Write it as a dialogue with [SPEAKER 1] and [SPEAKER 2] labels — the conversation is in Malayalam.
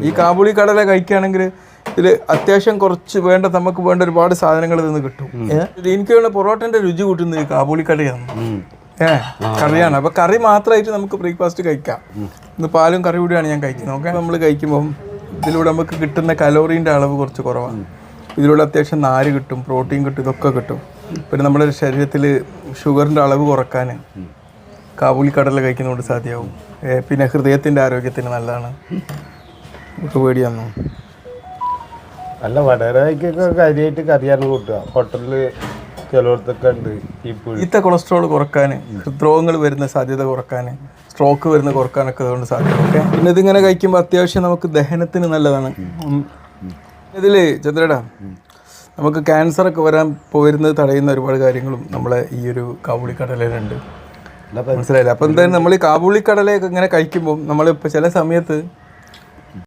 [SPEAKER 1] ഈ കാബൂളി കടല കഴിക്കുകയാണെങ്കിൽ ഇതിൽ അത്യാവശ്യം കുറച്ച് നമുക്ക് വേണ്ട ഒരുപാട് സാധനങ്ങൾ നിന്ന് കിട്ടും. എനിക്കുള്ള പൊറോട്ടൻ്റെ രുചി കൂട്ടുന്നത് ഈ കാബൂളി കടയാണ്. കറിയാണ്. അപ്പോൾ കറി മാത്രമായിട്ട് നമുക്ക് ബ്രേക്ക്ഫാസ്റ്റ് കഴിക്കാം. ഇന്ന് പാലും കറി കൂടിയാണ് ഞാൻ കഴിക്കുന്നത്. ഓക്കെ, നമ്മൾ കഴിക്കുമ്പം ഇതിലൂടെ നമുക്ക് കിട്ടുന്ന കലോറീൻ്റെ അളവ് കുറച്ച് കുറവാണ്. ഇതിലൂടെ അത്യാവശ്യം നാര് കിട്ടും, പ്രോട്ടീൻ കിട്ടും, ഇതൊക്കെ കിട്ടും. പിന്നെ നമ്മുടെ ശരീരത്തിൽ ഷുഗറിൻ്റെ അളവ് കുറക്കാൻ കാബൂളി കടല കഴിക്കുന്നതുകൊണ്ട് സാധ്യമാവും. പിന്നെ ഹൃദയത്തിൻ്റെ ആരോഗ്യത്തിന് നല്ലതാണ്. നമുക്ക് പേടിയാന്നോ?
[SPEAKER 2] അല്ല, വടകരയ്ക്കൊക്കെ കാര്യമായിട്ട് കറിയാണ് കൂട്ടുക. ഹോട്ടലിൽ ചിലയിടത്തൊക്കെ ഉണ്ട്.
[SPEAKER 1] ഇത്ത കൊളസ്ട്രോൾ കുറക്കാൻ, ഹൃദ്രോഗങ്ങൾ വരുന്ന സാധ്യത കുറക്കാൻ, സ്ട്രോക്ക് വരുന്ന കുറക്കാനൊക്കെ അതുകൊണ്ട് സാധ്യത. ഓക്കെ, പിന്നെ ഇതിങ്ങനെ കഴിക്കുമ്പോൾ അത്യാവശ്യം നമുക്ക് ദഹനത്തിന് നല്ലതാണ്. ഇതിൽ ചന്ദ്രടാ നമുക്ക് ക്യാൻസറൊക്കെ വരുന്നത് തടയുന്ന ഒരുപാട് കാര്യങ്ങളും നമ്മളെ ഈ ഒരു കാബൂളി കടലയിലുണ്ട്. മനസ്സിലായില്ല? അപ്പോൾ എന്തായാലും നമ്മൾ ഈ കാബൂളി കടലയൊക്കെ ഇങ്ങനെ കഴിക്കുമ്പോൾ നമ്മളിപ്പോൾ ചില സമയത്ത്